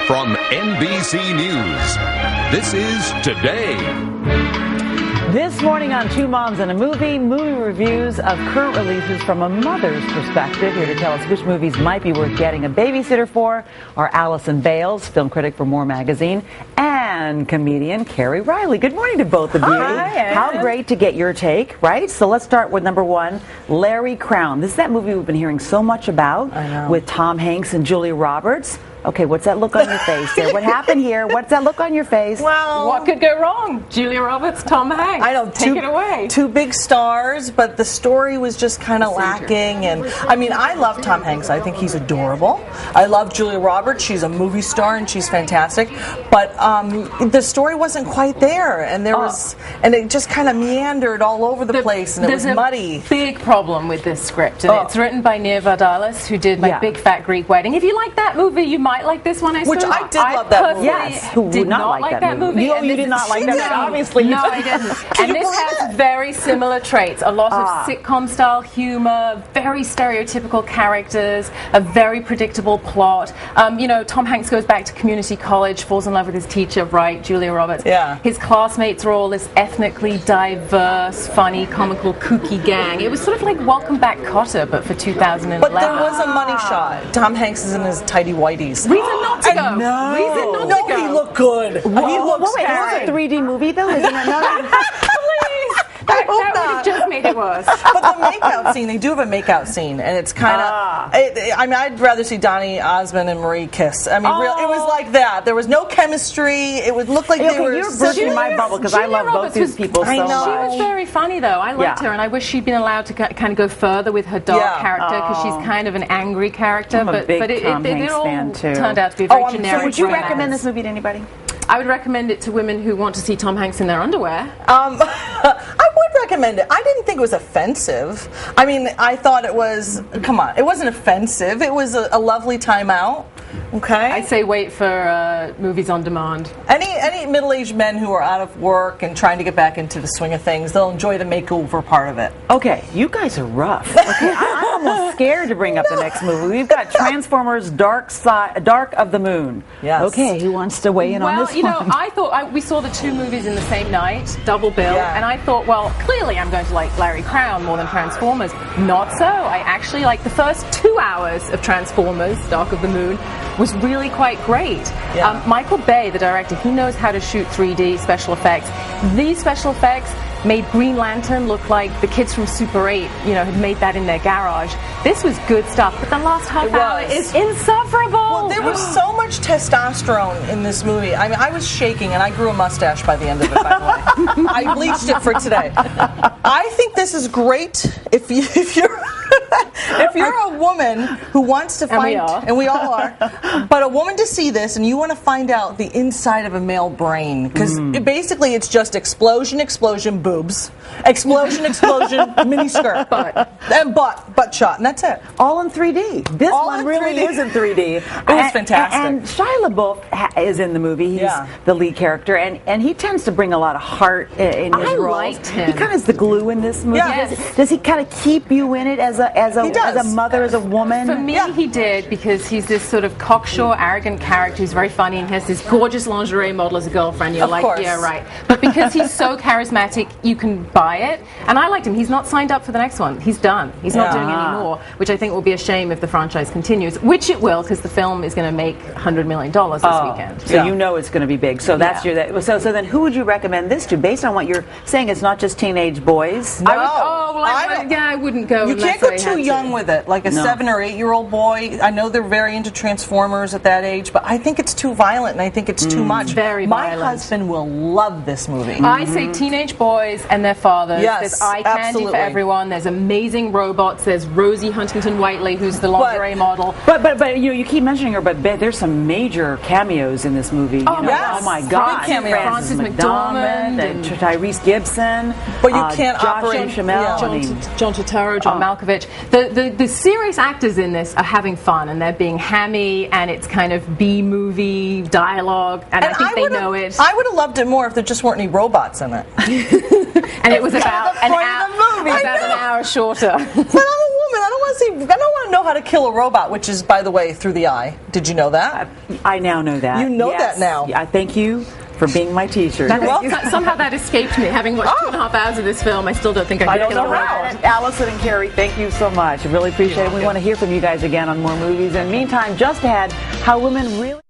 From NBC News, this is Today. This morning on Two Moms and a Movie reviews of current releases from a mother's perspective. Here to tell us which movies might be worth getting a babysitter for are Alison Bales, film critic for More Magazine, and comedian Carrie Riley. Good morning to both of you. Hi. How great to get your take, right? So let's start with number one, Larry Crowne. This is that movie we've been hearing so much about with Tom Hanks and Julia Roberts. Okay, what's that look on your face there? What happened here? What's that look on your face? Well, what could go wrong? Julia Roberts, Tom Hanks. I know, take it away. Two big stars, but the story was just kind of lacking. And I mean, I love Tom Hanks. I think he's adorable. I love Julia Roberts. She's a movie star and she's fantastic. But the story wasn't quite there, and and it just kind of meandered all over the place, and it was muddy. There's a big problem with this script, and it's written by Nia Vardalos, who did My Big Fat Greek Wedding. If you like that movie, you might like this one. I did love that movie. Yes, who did would not like that movie? No, you did not like that. Obviously, no, I didn't. And this has very similar traits. A lot of sitcom-style humor, very stereotypical characters, a very predictable plot. You know, Tom Hanks goes back to community college, falls in love with his teacher, right, Julia Roberts. Yeah. His classmates are all this ethnically diverse, funny, comical, kooky gang. It was sort of like Welcome Back, Kotter, but for 2011. But there was a money shot. Tom Hanks is in his tighty whities. Reason not to go. No. Reason not to go. He looked good. He looked wait, it's a 3D movie though, isn't it? Please. That would have just made it worse. But the makeout scene, they do have a makeout scene, and it's kind of. I mean, I'd rather see Donny Osmond and Marie kiss. I mean, it was like that. There was no chemistry. It would look like they were. You're bursting my bubble because I love both these people so much. She was very funny though. I liked her, and I wish she'd been allowed to kind of go further with her dark character because she's kind of an angry character. I'm a big Tom Hanks all fan too. Turned out to be very generic. So would you recommend this movie to anybody? I would recommend it to women who want to see Tom Hanks in their underwear. I would recommend it. I didn't think it was offensive. I mean, I thought it was, come on, it wasn't offensive. It was a lovely time out. Okay. I say wait for movies on demand. Any middle-aged men who are out of work and trying to get back into the swing of things, they'll enjoy the makeover part of it. Okay, you guys are rough. Okay, I'm almost scared to bring up the next movie. We've got Transformers: Dark of the Moon. Yes. Okay, who wants to weigh in on this one? Well, you know, I thought we saw the two movies in the same night, double bill, and I thought, well, clearly I'm going to like Larry Crowne more than Transformers. Not so. I actually like the first 2 hours of Transformers: Dark of the Moon was really quite great. Yeah. Michael Bay, the director, he knows how to shoot 3D special effects. These special effects made Green Lantern look like the kids from Super 8, you know, had made that in their garage. This was good stuff, but the last half hour is insufferable. Well, there was so much testosterone in this movie. I mean, I was shaking, and I grew a mustache by the end of it, by the way. I bleached it for today. I think this is great if you're a woman who wants to find, and we all are, but a woman to see this and you want to find out the inside of a male brain, because basically it's just explosion, boobs, explosion, mini skirt, and butt shot, and that's it. All in 3D. This one really is in 3D. It was fantastic. And Shia LaBeouf is in the movie. He's the lead character, and he tends to bring a lot of heart in his roles. I liked him. He kind of is the glue in this movie. Yes. Does he kind of keep you in it as a mother, as a woman? For me, he did, because he's this sort of cocksure, arrogant character who's very funny and has this gorgeous lingerie model as a girlfriend. You're like, yeah, right. But because he's so charismatic, you can buy it. And I liked him. He's not signed up for the next one. He's done. He's not doing any more, which I think will be a shame if the franchise continues, which it will, because the film is going to make $100 million this weekend. So you know it's going to be big. So that's so then who would you recommend this to, based on what you're saying? It's not just teenage boys. No. I wouldn't go. You can't go too young with it, like a 7 or 8 year old boy. I know they're very into Transformers at that age, but I think it's too violent, and I think it's too much. Very My violent. husband will love this movie. I say teenage boys and their fathers. Yes, there's eye candy absolutely. for everyone. There's amazing robots. There's Rosie Huntington-Whiteley, who's the lingerie model. But you keep mentioning her, but there's some major cameos in this movie. Oh, yes. Oh my God! Big cameos. Frances Frances McDormand McDormand and Tyrese Gibson. But you can't Josh operate. Duhamel. John Turturro, John Malkovich. The serious actors in this are having fun, and they're being hammy, and it's kind of B-movie dialogue, and I think they know it. I would have loved it more if there just weren't any robots in it. And it was about an hour shorter. But I'm a woman. I don't want want to know how to kill a robot, which is, by the way, through the eye. Did you know that? I now know that. You know that now. I thank you for being my teacher. Somehow that escaped me. Having watched 2.5 hours of this film, I still don't think I don't know how. Alison and Carrie, thank you so much. I really appreciate it. We want to hear from you guys again on more movies. And meantime, just ahead, how women really...